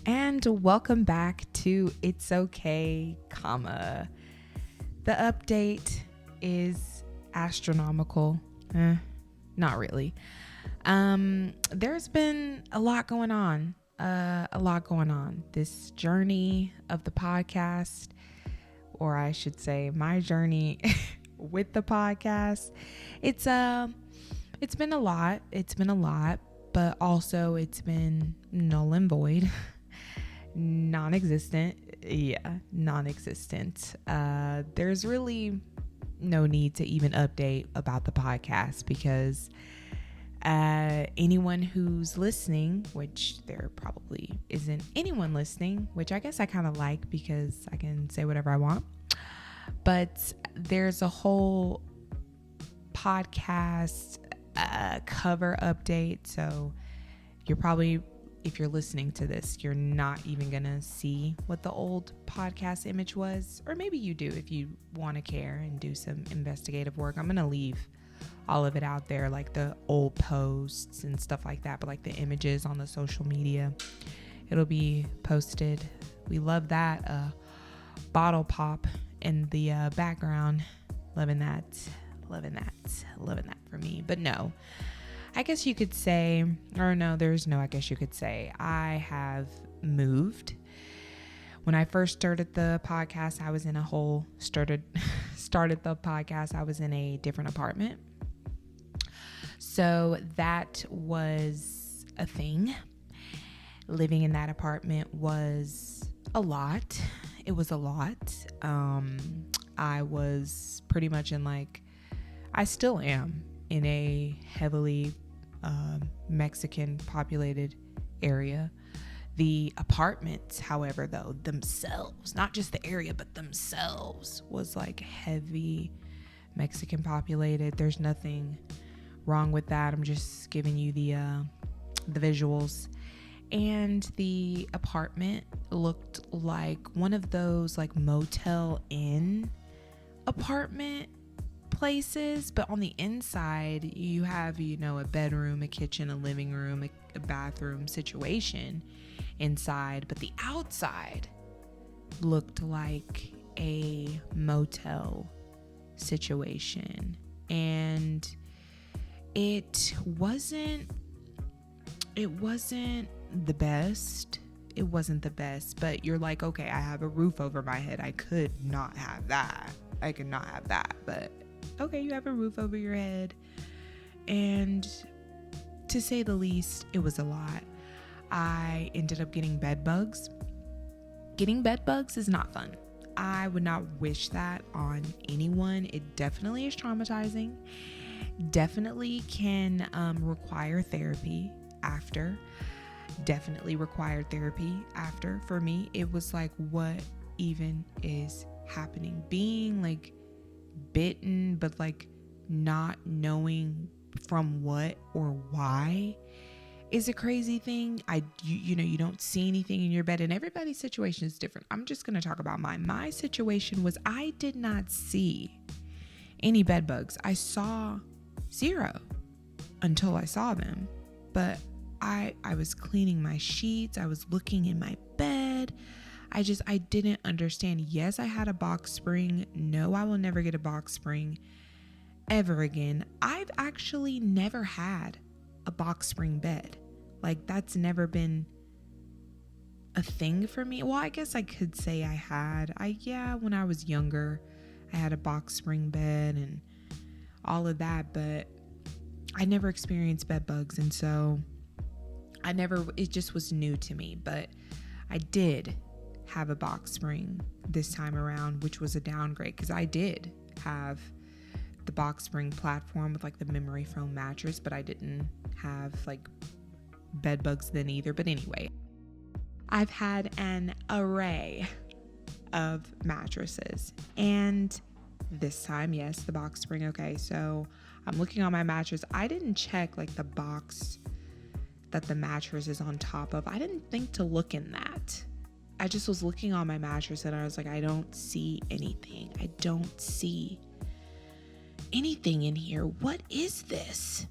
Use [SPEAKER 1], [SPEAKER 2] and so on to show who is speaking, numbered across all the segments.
[SPEAKER 1] And welcome back to It's Okay, comma. The update is astronomical. Not really. There's been a lot going on. This journey of the podcast, or I should say my journey with the podcast. It's been a lot. But also it's been null and void. Non-existent. There's really no need to even update about the podcast because anyone who's listening, which there probably isn't anyone listening, which I guess I kind of like because I can say whatever I want, but there's a whole podcast cover update, so you're probably, if you're listening to this, you're not even gonna see what the old podcast image was, or maybe you do if you want to care and do some investigative work. I'm gonna leave all of it out there, like the old posts and stuff like that, but like the images on the social media, it'll be posted. We love that bottle pop in the background. Loving that for me. But no, I guess you could say, or no, there's no I guess you could say, I have moved. When I first started the podcast, I was in started the podcast, I was in a different apartment. So that was a thing. Living in that apartment was a lot. It was a lot. I was pretty much I still am in a heavily Mexican populated area. The apartments, however, though, themselves, not just the area, but themselves, was heavy Mexican populated. There's nothing wrong with that. I'm just giving you the visuals. And the apartment looked like one of those Motel Inn apartment places, but on the inside you have a bedroom, a kitchen, a living room, a bathroom situation inside, but the outside looked like a motel situation. And it wasn't the best. But you're like, okay, I have a roof over my head. I could not have that, but okay, you have a roof over your head. And to say the least, it was a lot. I ended up getting bed bugs. Getting bed bugs is not fun. I would not wish that on anyone. It definitely is traumatizing. Definitely can require therapy after. For me, it was what even is happening? Being bitten, but not knowing from what or why is a crazy thing. You don't see anything in your bed, and everybody's situation is different. I'm just going to talk about mine. My situation was I did not see any bed bugs. I saw zero until I saw them, but I was cleaning my sheets. I was looking in my bed. I didn't understand. Yes, I had a box spring. No, I will never get a box spring ever again. I've actually never had a box spring bed. That's never been a thing for me. Well, I guess I could say I had. When I was younger, I had a box spring bed and all of that, but I never experienced bed bugs. And so it just was new to me. But I did have a box spring this time around, which was a downgrade because I did have the box spring platform with the memory foam mattress, but I didn't have bed bugs then either. But anyway, I've had an array of mattresses, and this time, yes, the box spring. Okay, so I'm looking on my mattress. I didn't check the box that the mattress is on top of. I didn't think to look in that. I just was looking on my mattress and I was I don't see anything. I don't see anything in here. What is this?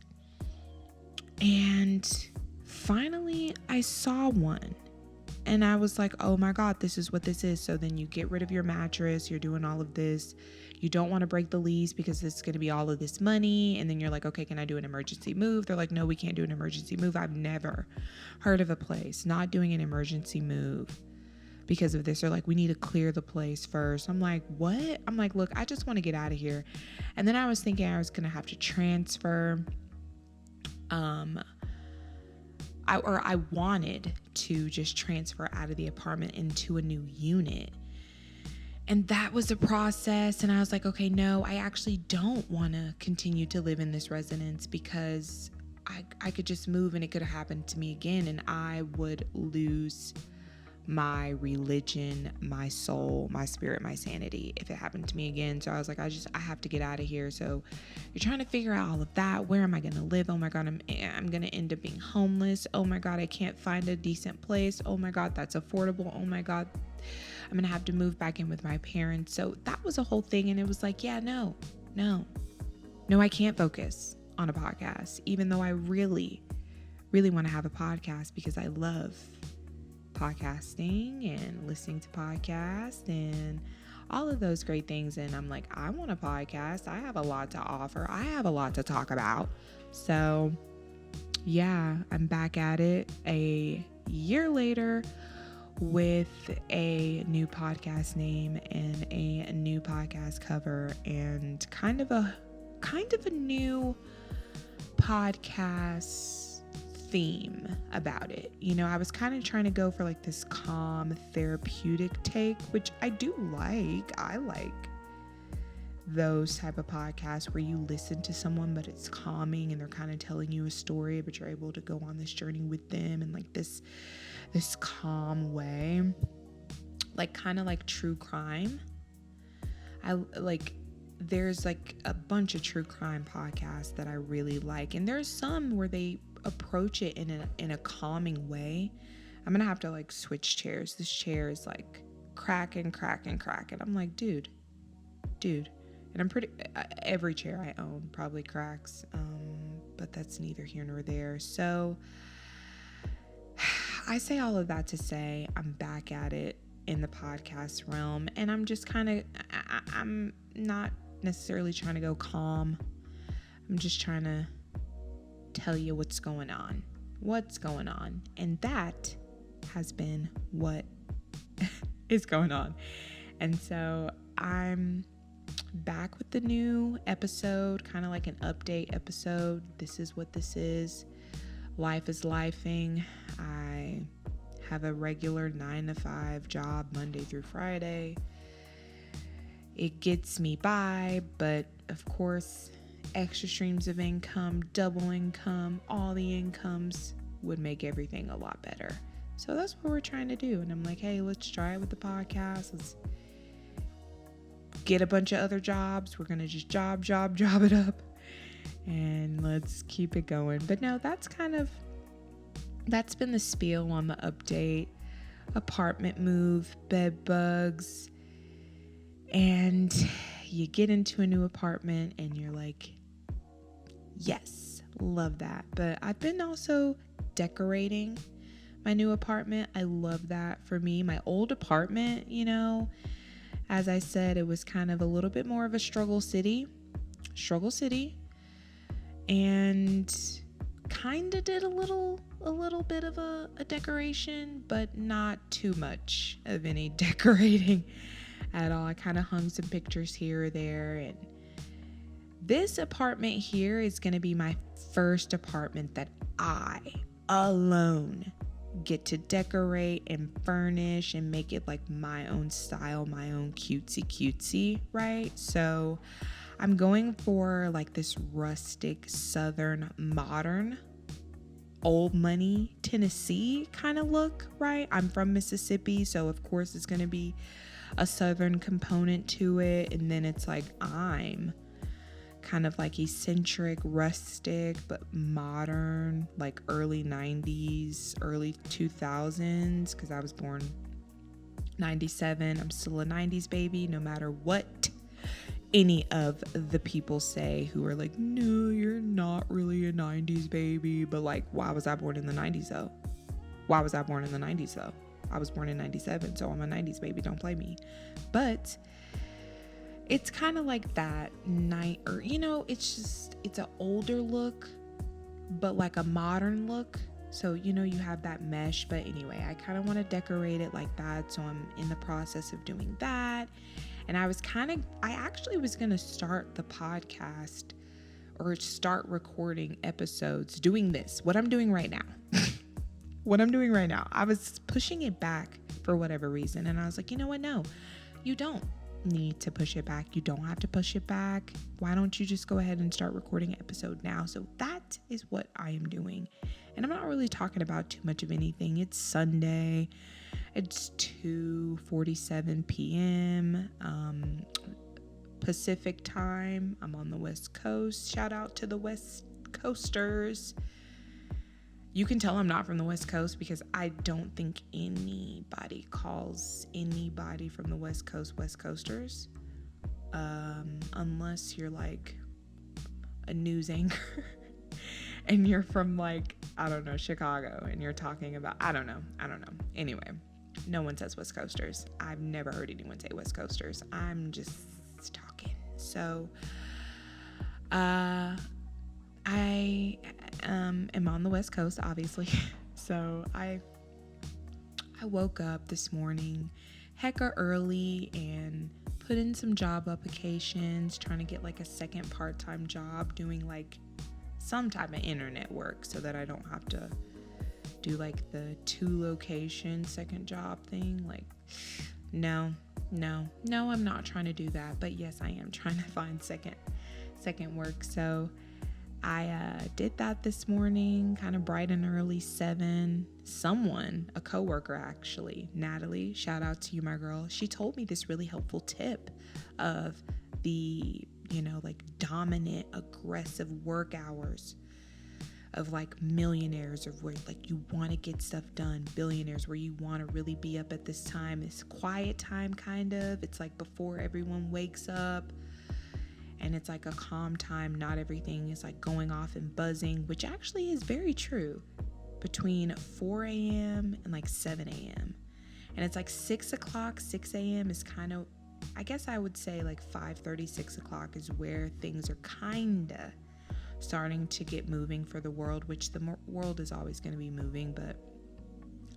[SPEAKER 1] And finally I saw one. And I was like, oh my God, this is what this is. So then you get rid of your mattress. You're doing all of this. You don't want to break the lease because it's going to be all of this money. And then you're like, okay, can I do an emergency move? They're like, no, we can't do an emergency move. I've never heard of a place not doing an emergency move because of this. They're like, we need to clear the place first. I'm like, what? I'm like, look, I just want to get out of here. And then I was thinking I was going to have to transfer. I wanted to just transfer out of the apartment into a new unit. And that was a process. And I was like, okay, no, I actually don't want to continue to live in this residence because I could just move and it could have happened to me again. And I would lose my religion, my soul, my spirit, my sanity if it happened to me again. So I was like, I have to get out of here. So you're trying to figure out all of that. Where am I going to live? Oh my God, I'm going to end up being homeless. Oh my God, I can't find a decent place. Oh my God, that's affordable. Oh my God, I'm going to have to move back in with my parents. So that was a whole thing. And it was like, yeah, no, I can't focus on a podcast, even though I really, really want to have a podcast because I love podcasting and listening to podcasts and all of those great things. And I'm like, I want a podcast. I have a lot to offer. I have a lot to talk about. So yeah, I'm back at it a year later with a new podcast name and a new podcast cover and kind of a new podcast theme about it. You know, I was kind of trying to go for like this calm therapeutic take, which I do like. I like those type of podcasts where you listen to someone but it's calming and they're kind of telling you a story, but you're able to go on this journey with them in like this calm way, like kind of like true crime. There's like a bunch of true crime podcasts that I really like, and there's some where they approach it in a calming way. I'm gonna have to like switch chairs. This chair is like cracking. I'm like, dude, and I'm pretty, every chair I own probably cracks, but that's neither here nor there. So I say all of that to say I'm back at it in the podcast realm, and I'm just I'm not necessarily trying to go calm. I'm just trying to tell you what's going on, and that has been what is going on. And so I'm back with the new episode, kind of like an update episode. This is what this is. Life is lifing. I have a regular 9-to-5 job Monday through Friday. It gets me by, but of course, extra streams of income, double income, all the incomes would make everything a lot better. So that's what we're trying to do. And I'm like, hey, let's try it with the podcast. Let's get a bunch of other jobs. We're going to just job it up and let's keep it going. But no, that's been the spiel on the update. Apartment move, bed bugs, and you get into a new apartment and you're like, yes, love that. But I've been also decorating my new apartment. I love that. For me, my old apartment, you know, as I said, it was kind of a little bit more of a struggle city, and kind of did a little bit of a decoration, but not too much of any decorating at all. I kind of hung some pictures here or there, and this apartment here is going to be my first apartment that I alone get to decorate and furnish and make it like my own style, my own cutesy, right? So I'm going for like this rustic, southern, modern, old money Tennessee kind of look, right? I'm from Mississippi, so of course it's going to be a southern component to it. And then it's like I'm kind of like eccentric, rustic, but modern, like early 90s, early 2000s, because I was born 97. I'm still a 90s baby, no matter what any of the people say who are like, no, you're not really a 90s baby. But like, why was I born in the 90s though? I was born in 97, so I'm a 90s baby, don't play me. But it's kind of like that night, or it's an older look, but like a modern look. So you have that mesh. But anyway, I kind of want to decorate it like that, so I'm in the process of doing that. And I actually was gonna start the podcast, or start recording episodes doing this, what I'm doing right now. I was pushing it back for whatever reason, and I was like, you know what, no, you don't need to push it back. You don't have to push it back. Why don't you just go ahead and start recording an episode now? So that is what I am doing. And I'm not really talking about too much of anything. It's Sunday. It's 2:47 p.m. Pacific time. I'm on the West Coast. Shout out to the West Coasters. You can tell I'm not from the West Coast because I don't think anybody calls anybody from the West Coast West Coasters. Unless you're like a news anchor and you're from like, I don't know, Chicago, and you're talking about, I don't know. Anyway, no one says West Coasters. I've never heard anyone say West Coasters. I'm just talking. So, I am on the West Coast, obviously. So I woke up this morning hecka early and put in some job applications, trying to get like a second part-time job doing like some type of internet work, so that I don't have to do like the 2-location second job thing. Like, no, I'm not trying to do that. But yes, I am trying to find second work. So I did that this morning, kind of bright and early, 7. A coworker actually, Natalie, shout out to you, my girl. She told me this really helpful tip of the, like dominant, aggressive work hours of like millionaires, or where like you want to get stuff done, billionaires, where you want to really be up at this time, this quiet time kind of. It's like before everyone wakes up. And it's like a calm time. Not everything is like going off and buzzing, which actually is very true, between 4 a.m. and like 7 a.m. And it's like 6 o'clock, 6 a.m. is kind of, I guess I would say like 5:30, 6 o'clock is where things are kind of starting to get moving for the world, which the world is always going to be moving. But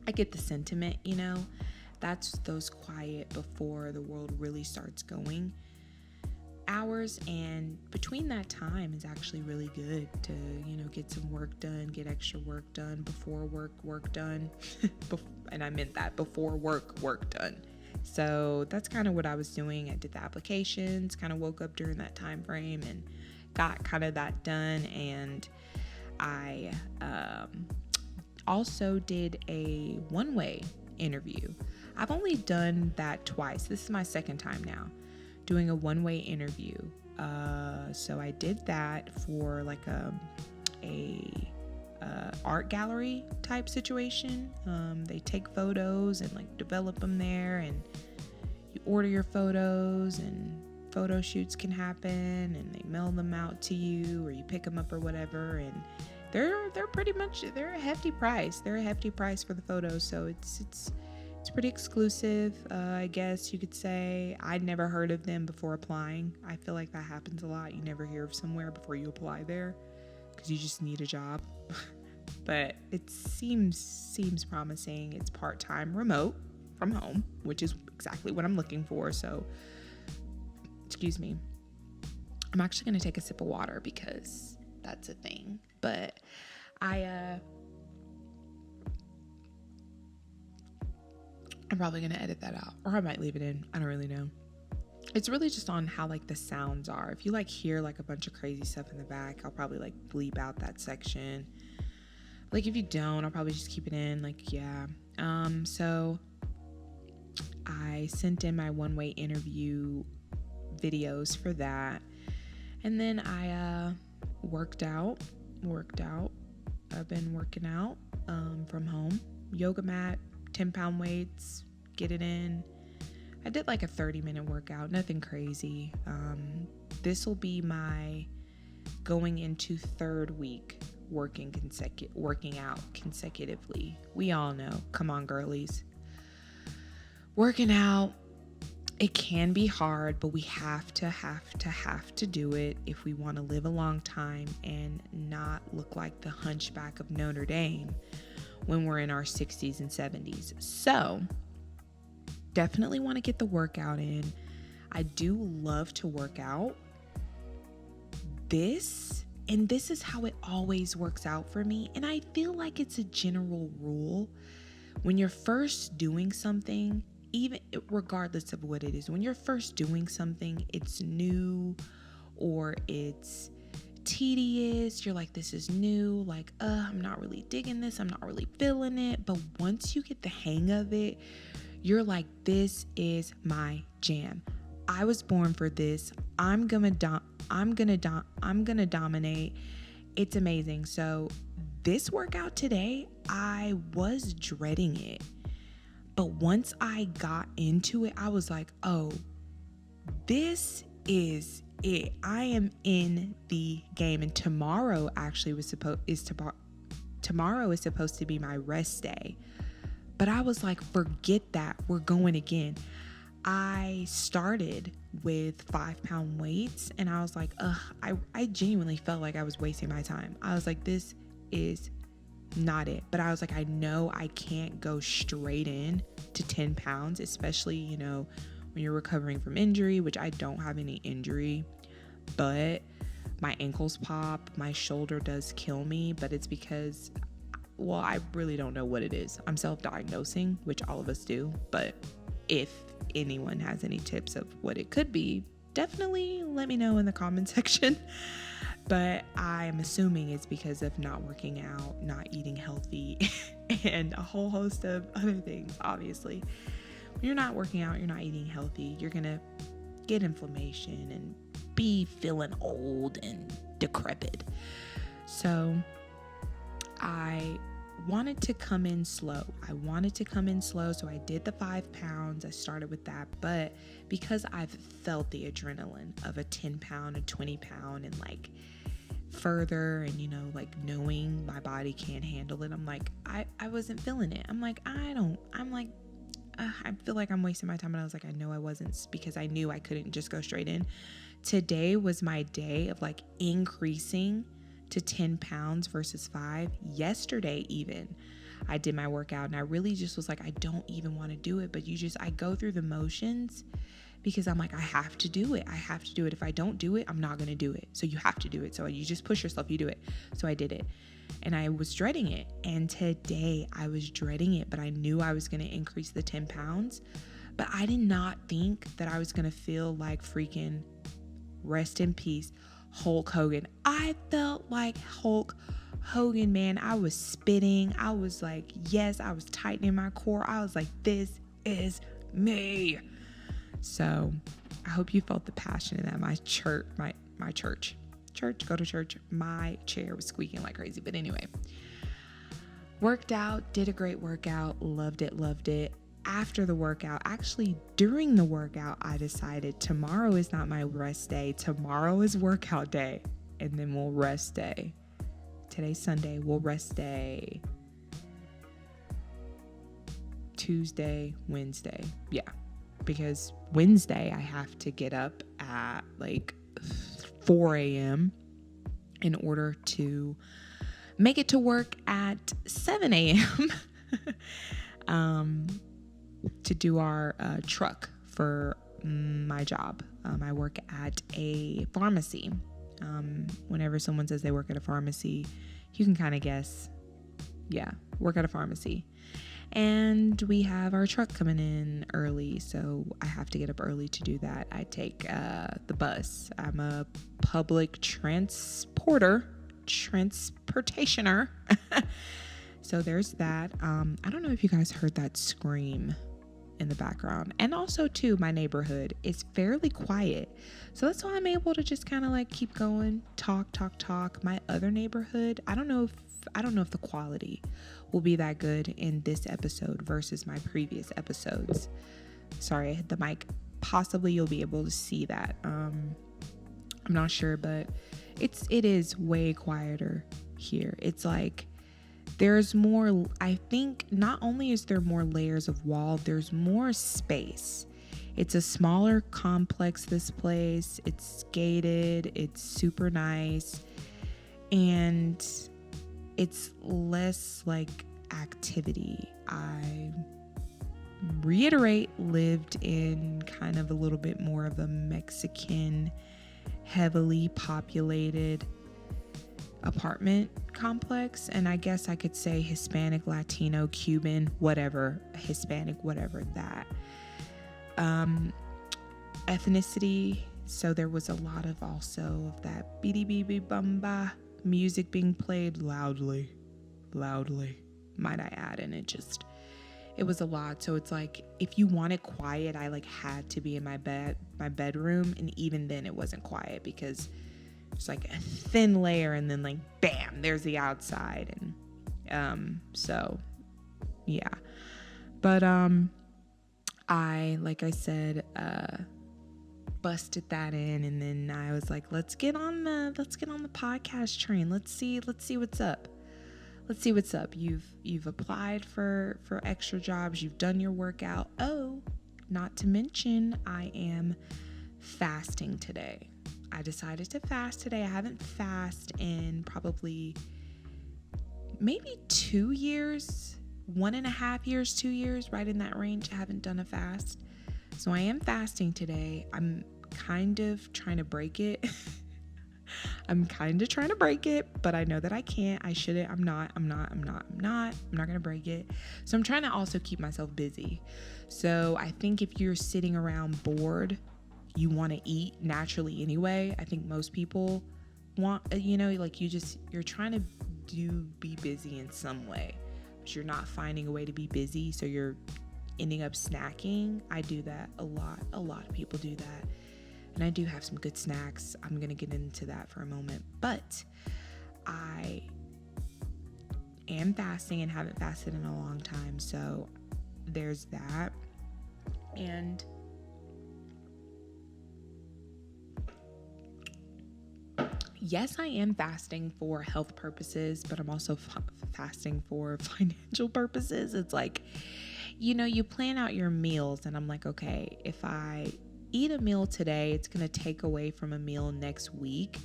[SPEAKER 1] I get the sentiment, that's those quiet before the world really starts going hours. And between that time is actually really good to get some work done, get extra work done before work done. And I meant that, before work done. So that's kind of what I was doing. I did the applications, kind of woke up during that time frame and got kind of that done. And I also did a one-way interview. I've only done that twice. This is my second time now doing a one-way interview. So I did that for like a art gallery type situation. They take photos and like develop them there, and you order your photos, and photo shoots can happen, and they mail them out to you, or you pick them up or whatever. And they're pretty much, they're a hefty price. They're a hefty price for the photos. So it's pretty exclusive, I guess you could say. I'd never heard of them before applying. I feel like that happens a lot. You never hear of somewhere before you apply there because you just need a job. But it seems promising. It's part-time, remote, from home, which is exactly what I'm looking for. So, excuse me. I'm actually going to take a sip of water because that's a thing. But I'm probably going to edit that out, or I might leave it in. I don't really know. It's really just on how like the sounds are. If you like hear like a bunch of crazy stuff in the back, I'll probably like bleep out that section. Like if you don't, I'll probably just keep it in. Like, yeah. So I sent in my one-way interview videos for that. And then I worked out. I've been working out from home. Yoga mat, 10-pound weights, get it in. I did like a 30-minute workout, nothing crazy. This will be my going into 3rd week working out consecutively. We all know, come on girlies. Working out, it can be hard, but we have to do it if we want to live a long time and not look like the hunchback of Notre Dame when we're in our 60s and 70s. So definitely want to get the workout in. I do love to work out. This is how it always works out for me. And I feel like it's a general rule. When you're first doing something, even regardless of what it is, when you're first doing something, it's new or it's tedious, you're like, this is new, like, I'm not really digging this, I'm not really feeling it. But once you get the hang of it, you're like, this is my jam. I was born for this. I'm gonna dominate. It's amazing. So this workout today, I was dreading it. But once I got into it, I was like, oh, this is it. I am in the game. And tomorrow actually tomorrow is supposed to be my rest day. But I was like, forget that. We're going again. I started with 5-pound weights and I was like, I genuinely felt like I was wasting my time. I was like, this is not it. But I was like, I know I can't go straight in to 10 pounds, especially, when you're recovering from injury, which I don't have any injury, but my ankles pop, my shoulder does kill me, but it's because, well, I really don't know what it is. I'm self-diagnosing, which all of us do, but if anyone has any tips of what it could be, definitely let me know in the comment section. But I'm assuming it's because of not working out, not eating healthy, and a whole host of other things. Obviously, when you're not working out, you're not eating healthy, you're gonna get inflammation and be feeling old and decrepit. So I wanted to come in slow. So I did the 5 pounds. I started with that, but because I've felt the adrenaline of a 10 pound, a 20 pound, and like further, and knowing my body can't handle it, I'm like, I wasn't feeling it. I feel like I'm wasting my time. And I was like, I know I wasn't, because I knew I couldn't just go straight in. Today was my day of like increasing to 10 pounds versus 5. Yesterday even, I did my workout and I really just was like, I don't even want to do it, but I go through the motions because I'm like, I have to do it. If I don't do it, I'm not going to do it. So you have to do it. So you just push yourself, you do it. So I did it and I was dreading it. And today I was dreading it, but I knew I was going to increase the 10 pounds, but I did not think that I was going to feel like freaking, rest in peace, Hulk Hogan. I felt like Hulk Hogan, man. I was spitting. I was like, yes, I was tightening my core. I was like, this is me. So I hope you felt the passion in that. My church, go to church. My chair was squeaking like crazy. But anyway, worked out, did a great workout, loved it. After the workout, actually during the workout, I decided tomorrow is not my rest day. Tomorrow is workout day, and then we'll rest day. Today's Sunday, we'll rest day. Tuesday, Wednesday. Yeah, because Wednesday I have to get up at like 4 a.m. in order to make it to work at 7 a.m. To do our truck for my job. I work at a pharmacy. Whenever someone says they work at a pharmacy, you can kind of guess. Yeah, work at a pharmacy. And we have our truck coming in early, so I have to get up early to do that. I take the bus. I'm a public transportationer. So there's that. I don't know if you guys heard that scream in the background. And also too, my neighborhood is fairly quiet. So that's why I'm able to just kind of like keep going, talk. My other neighborhood, I don't know if the quality will be that good in this episode versus my previous episodes. Sorry, I hit the mic. Possibly you'll be able to see that. I'm not sure, but it is way quieter here. It's like there's more, I think not only is there more layers of wall, there's more space. It's a smaller complex, this place. It's gated, it's super nice, and it's less like activity. I reiterate, lived in kind of a little bit more of a Mexican, heavily populated apartment complex, and I guess I could say Hispanic, Latino, Cuban, whatever, Hispanic, whatever that ethnicity. So there was a lot of also of that beady beady bumba music being played loudly, might I add, and it was a lot. So it's like, if you wanted quiet, I like had to be in my bedroom, and even then it wasn't quiet because it's like a thin layer, and then like bam, there's the outside. And so yeah, but I, like I said, busted that in, and then I was like, let's get on the podcast train. Let's see what's up. You've applied for extra jobs, you've done your workout. Oh, not to mention, I am fasting today. I decided to fast today. I haven't fasted in probably maybe 2 years, 1.5 years, 2 years, right in that range. I haven't done a fast. So I am fasting today. I'm kind of trying to break it. But I know that I can't. I shouldn't. I'm not going to break it. So I'm trying to also keep myself busy. So I think if you're sitting around bored, you want to eat naturally anyway. I think most people want, like you're trying to be busy in some way, but you're not finding a way to be busy. So you're ending up snacking. I do that a lot. A lot of people do that. And I do have some good snacks. I'm going to get into that for a moment. But I am fasting and haven't fasted in a long time. So there's that. And yes, I am fasting for health purposes, but I'm also fasting for financial purposes. It's like, you plan out your meals, and I'm like, okay, if I eat a meal today, it's going to take away from a meal next week.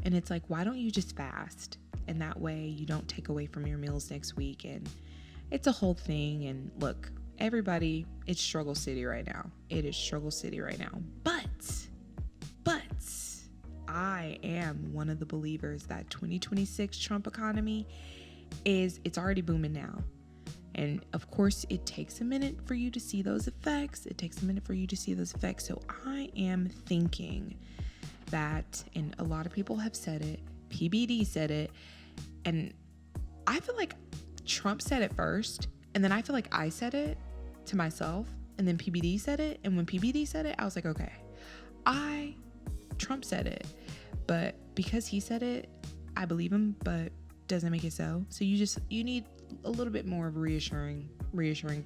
[SPEAKER 1] And it's like, why don't you just fast? And that way you don't take away from your meals next week. And it's a whole thing. And look, everybody, it's struggle city right now. It is struggle city right now. But I am one of the believers that 2026 Trump economy it's already booming now. And of course, it takes a minute for you to see those effects. So I am thinking that, and a lot of people have said it, PBD said it, and I feel like Trump said it first, and then I feel like I said it to myself, and then PBD said it, and when PBD said it, I was like, okay, Trump said it, but because he said it, I believe him, but doesn't make it so. So you need a little bit more of reassuring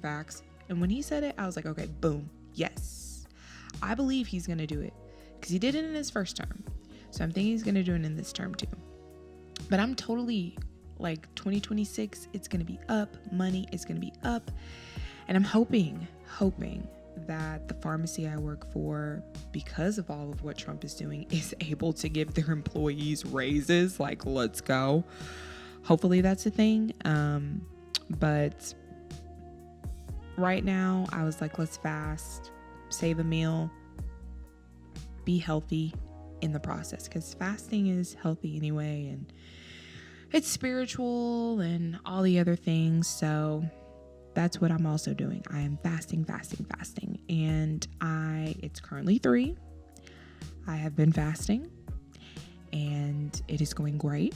[SPEAKER 1] facts. And when he said it, I was like, okay, boom, yes, I believe he's gonna do it, because he did it in his first term. So I'm thinking he's gonna do it in this term too. But I'm totally like 2026, it's gonna be up, money is gonna be up, and I'm hoping that the pharmacy I work for, because of all of what Trump is doing, is able to give their employees raises. Like, let's go. Hopefully that's a thing. But right now I was like, let's fast, save a meal, be healthy in the process, because fasting is healthy anyway, and it's spiritual and all the other things. So that's what I'm also doing. I am fasting. And it's currently 3. I have been fasting and it is going great.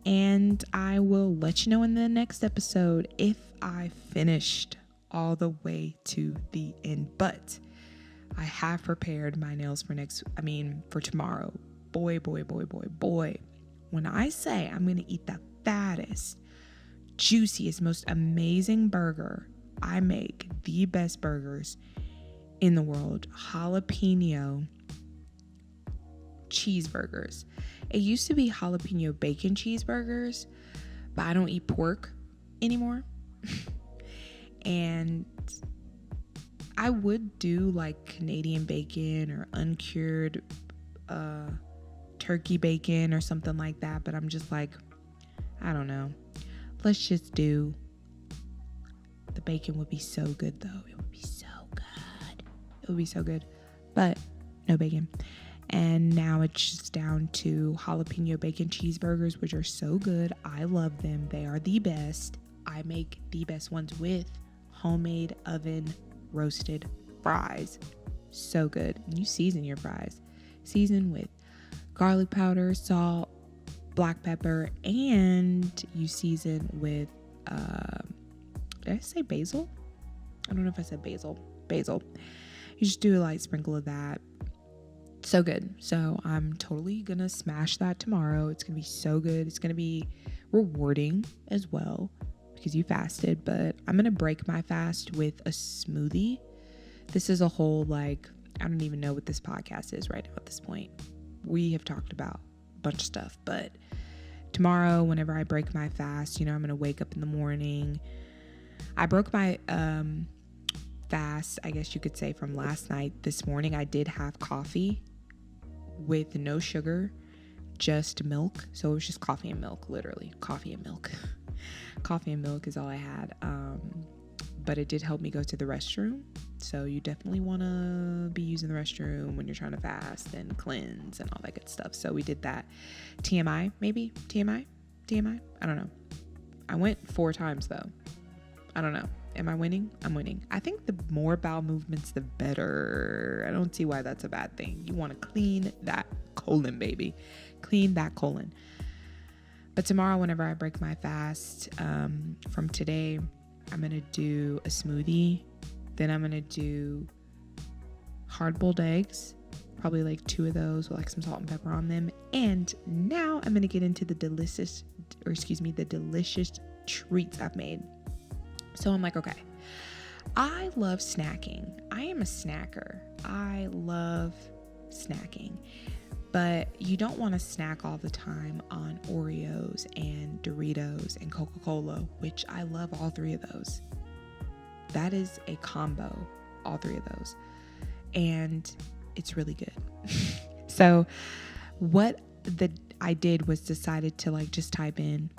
[SPEAKER 1] And I will let you know in the next episode if I finished all the way to the end. But I have prepared my nails for tomorrow. Boy. When I say I'm going to eat the fattest, juiciest, most amazing burger, I make the best burgers in the world. Jalapeno cheeseburgers. It used to be jalapeno bacon cheeseburgers, but I don't eat pork anymore. And I would do like Canadian bacon or uncured turkey bacon or something like that, but I'm just like, I don't know. Let's just do the bacon. Would be so good though. It would be so good. It would be so good. But no bacon. And now it's just down to jalapeno bacon cheeseburgers, which are so good. I love them. They are the best. I make the best ones with homemade oven roasted fries. So good. And you season your fries. Season with garlic powder, salt, black pepper, and you season with did I say basil? I don't know if I said basil. You just do a light sprinkle of that. So good. So I'm totally gonna smash that tomorrow. It's gonna be so good. It's gonna be rewarding as well because you fasted, but I'm gonna break my fast with a smoothie. This is a whole, like, I don't even know what this podcast is right now at this point. We have talked about a bunch of stuff, but tomorrow, whenever I break my fast, I'm gonna wake up in the morning. I broke my fast, I guess you could say, from last night. This morning I did have coffee with no sugar, just milk. So it was just coffee and milk, literally coffee and milk. Coffee and milk is all I had. But it did help me go to the restroom. So you definitely want to be using the restroom when you're trying to fast and cleanse and all that good stuff. So we did that. TMI, maybe? TMI? I don't know. I went 4 times though. I don't know. Am I winning? I'm winning. I think the more bowel movements, the better. I don't see why that's a bad thing. You want to clean that colon, baby. Clean that colon. But tomorrow, whenever I break my fast, from today, I'm going to do a smoothie. Then I'm going to do hard-boiled eggs. Probably like 2 of those with like some salt and pepper on them. And now I'm going to get into the delicious treats I've made. So I'm like, okay, I love snacking. I am a snacker. I love snacking. But you don't want to snack all the time on Oreos and Doritos and Coca-Cola, which I love all 3 of those. That is a combo, all 3 of those. And it's really good. So what I did was decided to like just type in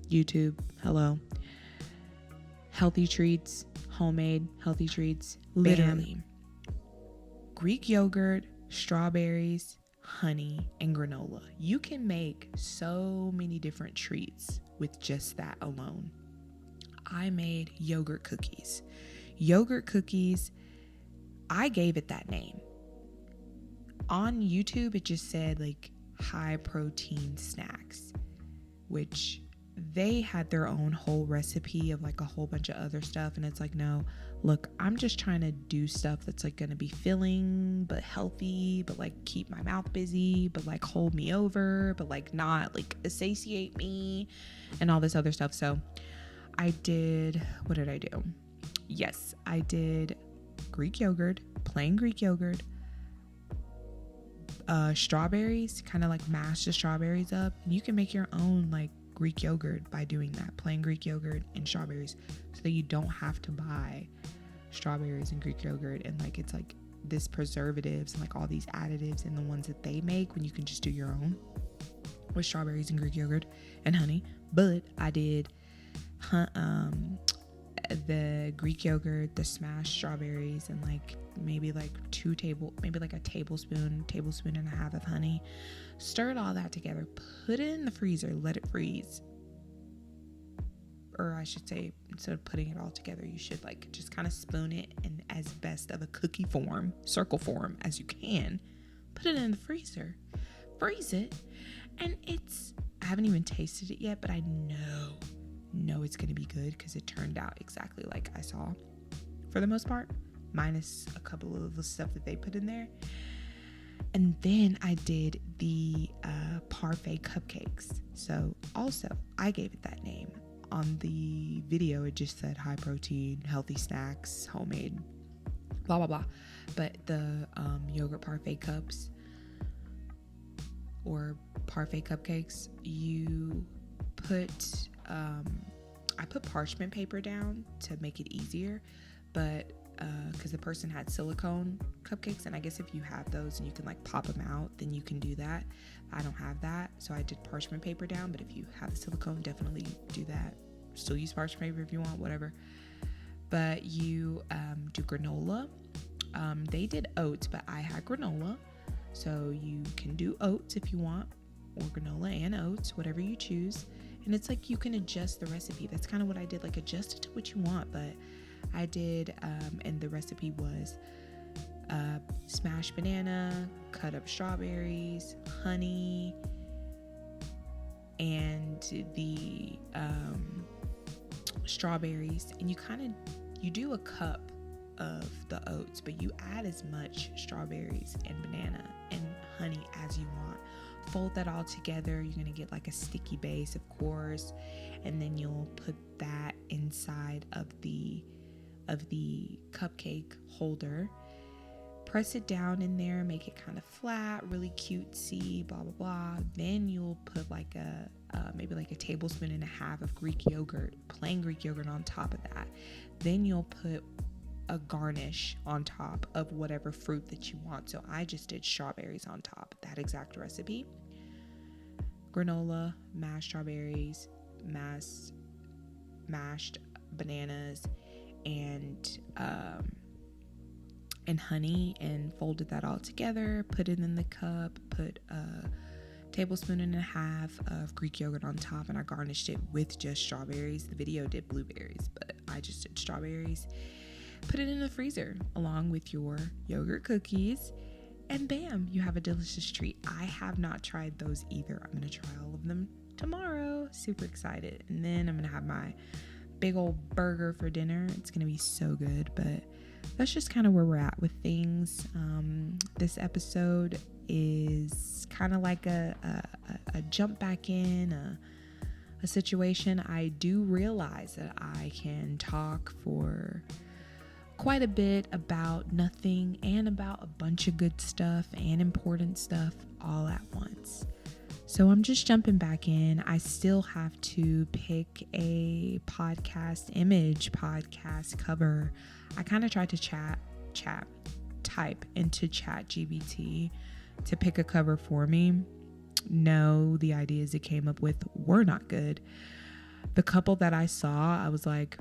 [SPEAKER 1] YouTube, hello, healthy treats, homemade healthy treats, literally Greek yogurt, strawberries, honey, and granola. You can make so many different treats with just that alone. I made yogurt cookies. I gave it that name. On YouTube, it just said like high protein snacks, which they had their own whole recipe of like a whole bunch of other stuff. And it's like, no, look, I'm just trying to do stuff that's like going to be filling, but healthy, but like keep my mouth busy, but like hold me over, but like not like satiate me and all this other stuff. So what did I do? Yes, I did Greek yogurt, plain Greek yogurt, strawberries, kind of like mash the strawberries up. You can make your own like Greek yogurt by doing that, plain Greek yogurt and strawberries, so that you don't have to buy strawberries and Greek yogurt and like it's like this preservatives and like all these additives in the ones that they make, when you can just do your own with strawberries and Greek yogurt and honey. But I did the Greek yogurt, the smashed strawberries, and like maybe like a tablespoon and a half of honey. Stirred all that together, put it in the freezer, let it freeze. Or I should say, instead of putting it all together, you should like just kind of spoon it in as best of a cookie form, circle form as you can. Put it in the freezer, freeze it, and I haven't even tasted it yet, but I know it's gonna be good because it turned out exactly like I saw for the most part, minus a couple of the stuff that they put in there. And then I did the parfait cupcakes. So also I gave it that name. On the video it just said high protein, healthy snacks, homemade, blah blah blah. But the yogurt parfait cups or parfait cupcakes, you put I put parchment paper down to make it easier, but because the person had silicone cupcakes, and I guess if you have those and you can like pop them out, then you can do that. I don't have that, so I did parchment paper down, but if you have the silicone, definitely do that. Still use parchment paper if you want, whatever. But you do granola. They did oats, but I had granola, so you can do oats if you want, or granola and oats, whatever you choose. And it's like you can adjust the recipe. That's kind of what I did, like adjust it to what you want. But I did, and the recipe was smashed banana, cut up strawberries, honey, and the strawberries. And you do a cup of the oats, but you add as much strawberries and banana and honey as you want. Fold that all together. You're gonna get like a sticky base, of course, and then you'll put that inside of the cupcake holder. Press it down in there, make it kind of flat, really cutesy, blah blah blah. Then you'll put like maybe like a tablespoon and a half of Greek yogurt, plain Greek yogurt on top of that. Then you'll put a garnish on top of whatever fruit that you want. So I just did strawberries on top, that exact recipe. Granola, mashed strawberries, mashed bananas, and honey, and folded that all together, put it in the cup, put a tablespoon and a half of Greek yogurt on top, and I garnished it with just strawberries. The video did blueberries, but I just did strawberries. Put it in the freezer along with your yogurt cookies, and bam, you have a delicious treat. I have not tried those either. I'm going to try all of them tomorrow. Super excited. And then I'm going to have my big old burger for dinner. It's going to be so good, but that's just kind of where we're at with things. This episode is kind of like a jump back in, a situation. I do realize that I can talk for quite a bit about nothing and about a bunch of good stuff and important stuff all at once. So I'm just jumping back in. I still have to pick a podcast image, podcast cover. I kind of tried to type into ChatGPT to pick a cover for me. No, the ideas it came up with were not good. The couple that I saw, I was like,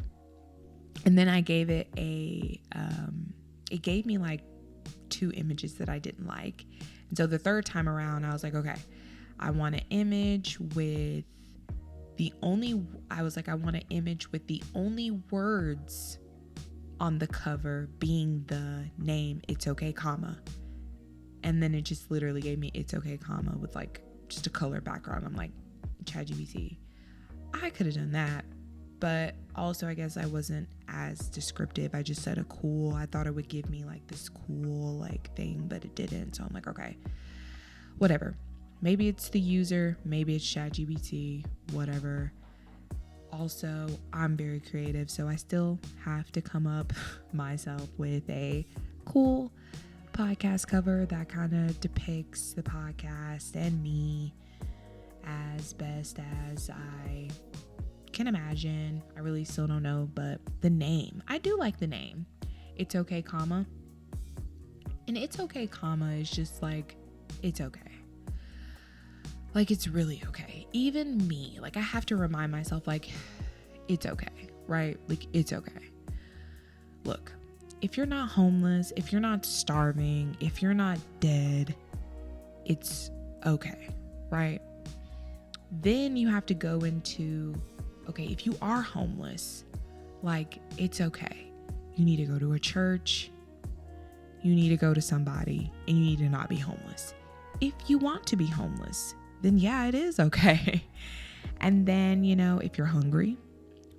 [SPEAKER 1] and then I gave it it gave me like 2 images that I didn't like. And so the third time around, I was like, okay, I want an image with the only words on the cover being the name It's Okay, comma. And then it just literally gave me It's Okay, comma with like just a color background. I'm like, ChatGPT, I could have done that. But also, I guess I wasn't as descriptive. I just said I thought it would give me like this cool like thing, but it didn't. So I'm like, okay, whatever. Maybe it's the user, maybe it's ChatGPT, whatever. Also, I'm very creative, so I still have to come up myself with a cool podcast cover that kind of depicts the podcast and me as best as I can imagine. I really still don't know, but the name, I do like the name. It's Okay, comma. And It's Okay, comma is just like, it's okay. Like, it's really okay. Even me, like, I have to remind myself, like, it's okay, right? Like, it's okay. Look, if you're not homeless, if you're not starving, if you're not dead, it's okay, right? Then you have to go into, okay, if you are homeless, like, it's okay. You need to go to a church. You need to go to somebody, and you need to not be homeless. If you want to be homeless, then yeah, it is okay. And then, if you're hungry,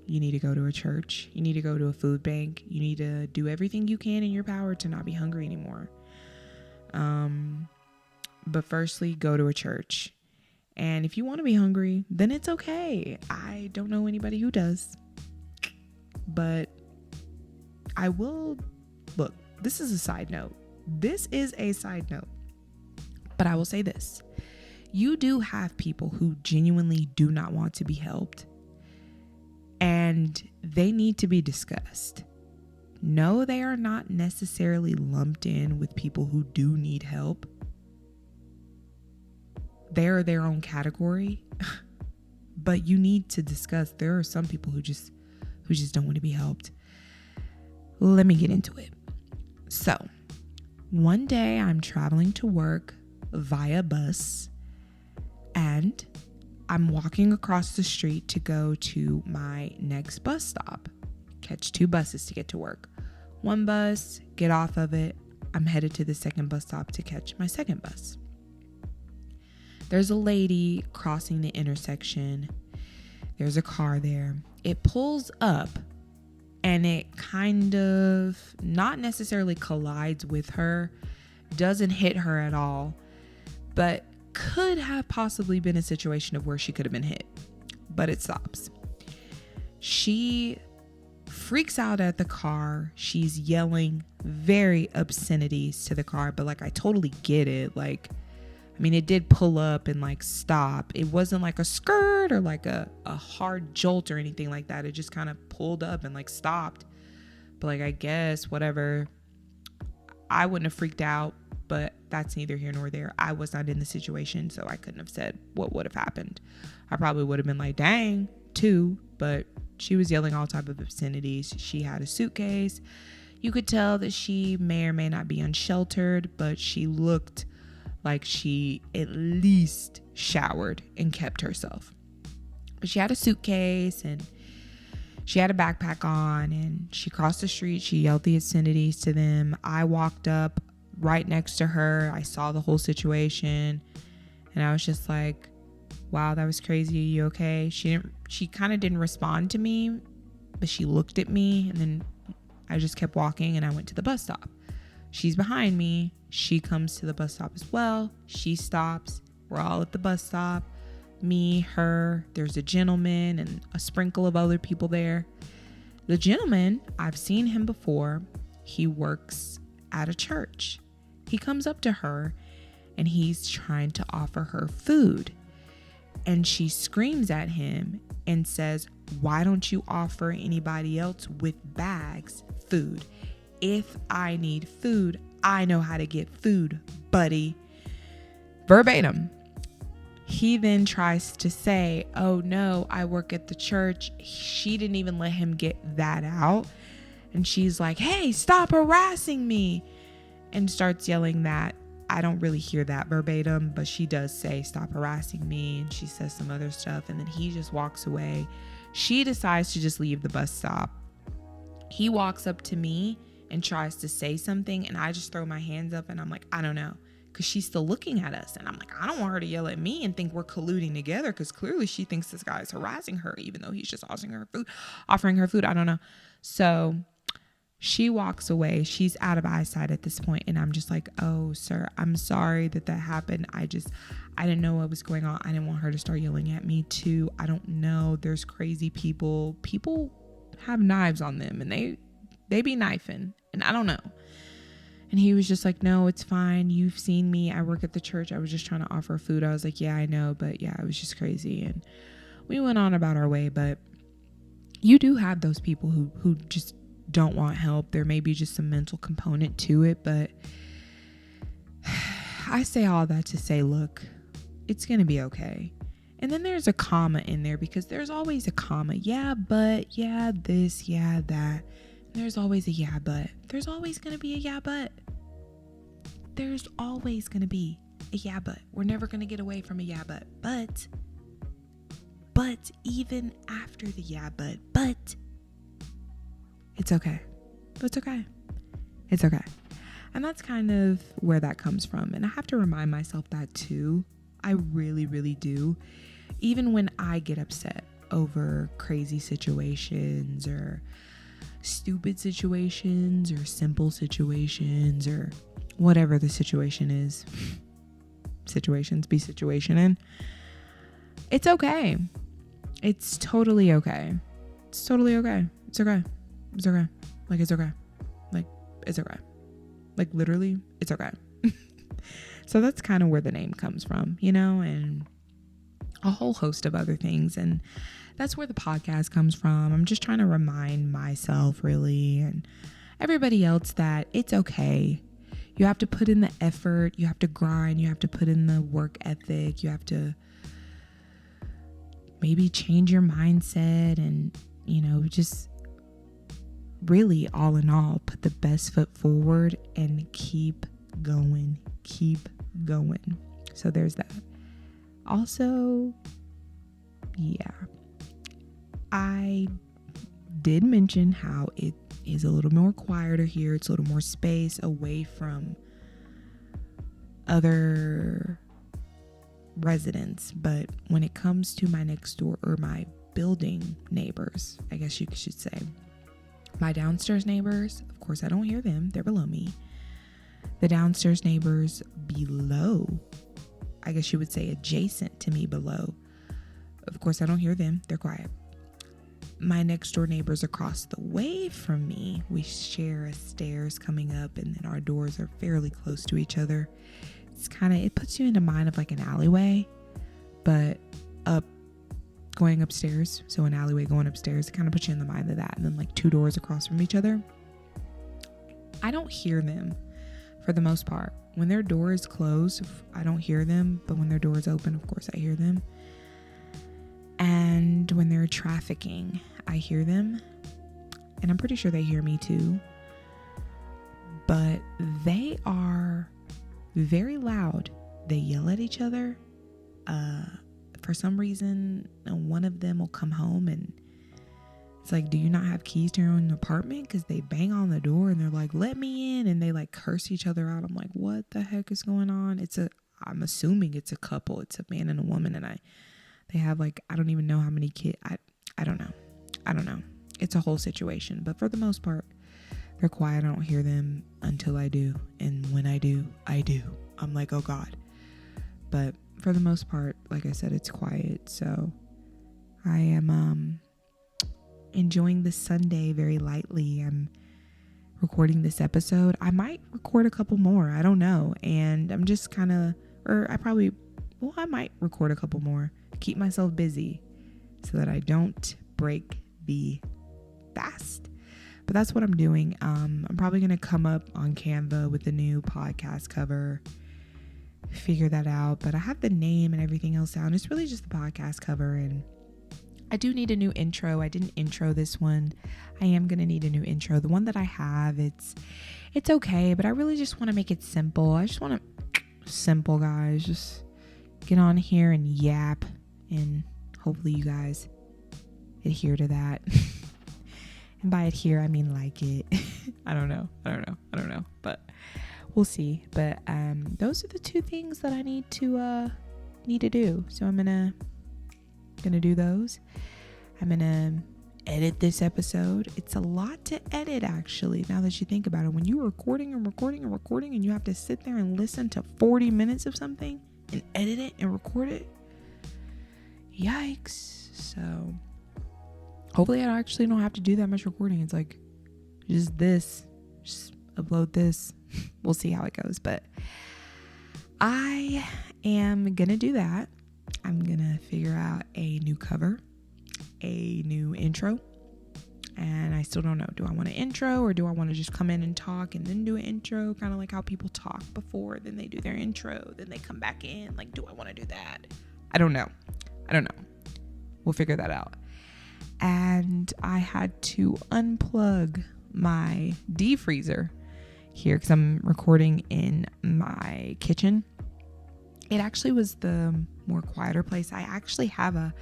[SPEAKER 1] you need to go to a church. You need to go to a food bank. You need to do everything you can in your power to not be hungry anymore. But firstly, go to a church. And if you want to be hungry, then it's okay. I don't know anybody who does. But I will, look, this is a side note. But I will say this. you do have people who genuinely do not want to be helped, and they need to be discussed. No, they are not necessarily lumped in with people who do need help. They're their own category. But you need to discuss. There are some people who just don't want to be helped. Let me get into it. So, one day I'm traveling to work via bus, and I'm walking across the street to go to my next bus stop. Catch 2 buses to get to work. One bus, get off of it. I'm headed to the second bus stop to catch my second bus. There's a lady crossing the intersection. There's a car there. It pulls up and it kind of not necessarily collides with her, doesn't hit her at all, but could have possibly been a situation of where she could have been hit, but it stops. She freaks out at the car. She's yelling very obscenities to the car, but like, I totally get it. Like, I mean, it did pull up and like stop. It wasn't like a skirt or like a hard jolt or anything like that. It just kind of pulled up and like stopped. But like, I guess whatever. I wouldn't have freaked out, but that's neither here nor there. I was not in the situation, so I couldn't have said what would have happened. I probably would have been like, dang, too. But she was yelling all type of obscenities. She had a suitcase. You could tell that she may or may not be unsheltered, but she looked like she at least showered and kept herself. But she had a suitcase and she had a backpack on, and she crossed the street. She yelled the obscenities to them. I walked up right next to her. I saw the whole situation, and I was just like, wow, that was crazy. Are you okay? She kind of didn't respond to me, but she looked at me, and then I just kept walking and I went to the bus stop. She's behind me. She comes to the bus stop as well. She stops. We're all at the bus stop. Me, her, there's a gentleman and a sprinkle of other people there. The gentleman, I've seen him before. He works at a church. He comes up to her and he's trying to offer her food. And she screams at him and says, why don't you offer anybody else with bags food? If I need food, I know how to get food, buddy. Verbatim. He then tries to say, oh no, I work at the church. She didn't even let him get that out. And she's like, hey, stop harassing me. And starts yelling that. I don't really hear that verbatim, but she does say, stop harassing me. And she says some other stuff. And then he just walks away. She decides to just leave the bus stop. He walks up to me and tries to say something. And I just throw my hands up and I'm like, I don't know. Because she's still looking at us. And I'm like, I don't want her to yell at me and think we're colluding together. Because clearly she thinks this guy is harassing her, even though he's just offering her food. I don't know. So she walks away. She's out of eyesight at this point. And I'm just like, oh, sir, I'm sorry that happened. I didn't know what was going on. I didn't want her to start yelling at me too. I don't know. There's crazy people. People have knives on them and they be knifing. And I don't know. And he was just like, no, it's fine. You've seen me. I work at the church. I was just trying to offer food. I was like, yeah, I know. But yeah, it was just crazy. And we went on about our way. But you do have those people who just don't want help. There may be just some mental component to it. But I say all that to say, look, it's going to be okay. And then there's a comma in there because there's always a comma. Yeah, but, yeah, this, yeah, that. There's always a yeah, but. There's always going to be a yeah, but. There's always going to be a yeah, but. We're never going to get away from a yeah, but. But even after the yeah, but. It's okay. It's okay. It's okay. And that's kind of where that comes from. And I have to remind myself that too. I really, really do. Even when I get upset over crazy situations or stupid situations or simple situations or whatever the situation is. Situations be situation in. It's okay. It's totally okay. It's totally okay. It's okay. It's okay. Like, it's okay. Like, it's okay. Like, literally, it's okay. So that's kind of where the name comes from, and a whole host of other things. And that's where the podcast comes from. I'm just trying to remind myself, really, and everybody else, that it's okay. You have to put in the effort. You have to grind. You have to put in the work ethic. You have to maybe change your mindset and, just really, all in all, put the best foot forward and keep going. Keep going. So there's that. Also, yeah, I did mention how it is a little more quieter here. It's a little more space away from other residents. But when it comes to my next door, or my building neighbors, I guess you should say, my downstairs neighbors, of course, I don't hear them. They're below me. The downstairs neighbors below, I guess you would say adjacent to me below, of course, I don't hear them. They're quiet. My next door neighbors across the way from me, we share a stairs coming up, and then our doors are fairly close to each other. It puts you in the mind of like an alleyway, but going upstairs. So an alleyway going upstairs, it kind of puts you in the mind of that. And then like two doors across from each other. I don't hear them for the most part. When their door is closed, I don't hear them. But when their door is open, of course, I hear them. And when they're trafficking, I hear them. And I'm pretty sure they hear me too. But they are very loud. They yell at each other. For some reason, one of them will come home and it's like, do you not have keys to your own apartment? Because they bang on the door and they're like, let me in. And they like curse each other out. I'm like, what the heck is going on? I'm assuming it's a couple. It's a man and a woman. And they have like, I don't even know how many kids. I don't know. It's a whole situation. But for the most part, they're quiet. I don't hear them until I do. And when I do, I do. I'm like, oh God. But for the most part, like I said, it's quiet. So I am enjoying this Sunday very lightly. I'm recording this episode. I might record a couple more. I don't know. And I'm just I might record a couple more. Keep myself busy so that I don't break the fast. But that's what I'm doing. I'm probably going to come up on Canva with a new podcast cover. Figure that out. But I have the name and everything else down. It's really just the podcast cover. And I do need a new intro. I didn't intro this one. I am going to need a new intro. The one that I have, it's okay. But I really just want to make it simple. I just want to simple, guys. Just get on here and yap. And hopefully you guys adhere to that. And by adhere, I mean like it. I don't know. But we'll see. But those are the two things that I need to do. So I'm gonna do those. I'm gonna edit this episode. It's a lot to edit, actually, now that you think about it. When you're recording and you have to sit there and listen to 40 minutes of something and edit it and record it, yikes. So hopefully I actually don't have to do that much recording. It's like just upload this. We'll see how it goes. But I am gonna do that. I'm gonna figure out a new cover, a new intro, and I still don't know. Do I want an intro, or do I want to just come in and talk and then do an intro, kind of like how people talk before, then they do their intro, then they come back in? Like, do I want to do that? I don't know. We'll figure that out. And I had to unplug my defreezer here because I'm recording in my kitchen. It actually was the more quieter place. I actually have a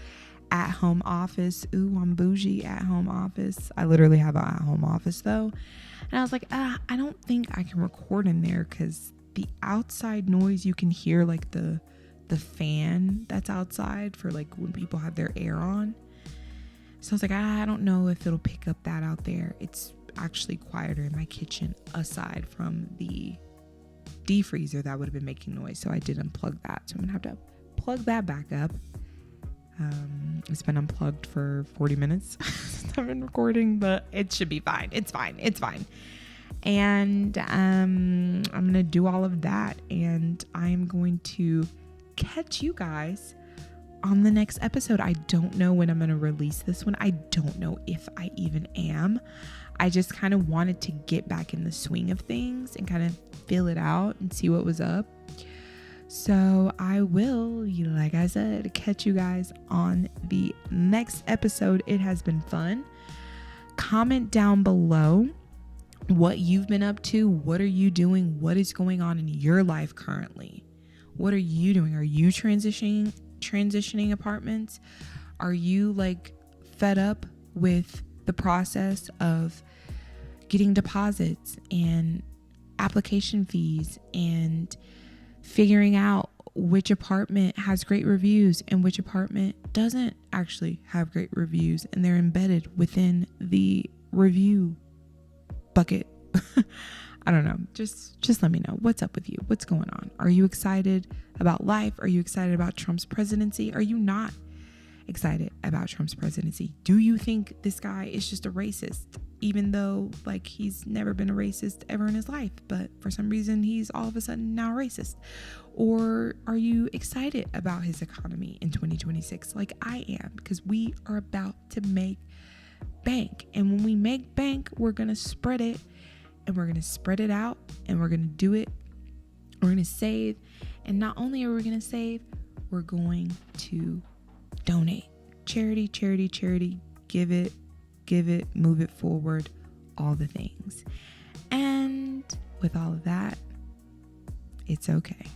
[SPEAKER 1] at-home office. Ooh, I'm bougie. At-home office. I literally have an at-home office though. And I was like, I don't think I can record in there because the outside noise, you can hear like the fan that's outside for like when people have their air on. So I was like, I don't know if it'll pick up that out there. It's actually quieter in my kitchen aside from the defreezer that would have been making noise. So I did unplug that. So I'm gonna have to plug that back up. It's been unplugged for 40 minutes since I've been recording, but it should be fine. It's fine. And I'm going to do all of that. And I'm going to catch you guys on the next episode. I don't know when I'm going to release this one. I don't know if I even am. I just kind of wanted to get back in the swing of things and kind of feel it out and see what was up. So I will, like I said, catch you guys on the next episode. It has been fun. Comment down below what you've been up to. What are you doing? What is going on in your life currently? What are you doing? Are you transitioning apartments? Are you like fed up with the process of getting deposits and application fees and figuring out which apartment has great reviews and which apartment doesn't actually have great reviews, and they're embedded within the review bucket? I don't know. Just let me know what's up with you. What's going on? Are you excited about life? Are you excited about Trump's presidency? Are you not excited about Trump's presidency? Do you think this guy is just a racist, even though like he's never been a racist ever in his life, but for some reason he's all of a sudden now racist? Or are you excited about his economy in 2026 like I am? Because we are about to make bank, and when we make bank, we're gonna spread it, and we're gonna spread it out, and we're gonna do it. We're gonna save, and not only are we gonna save, we're going to donate. Charity, give it, move it forward, all the things. And with all of that, it's okay.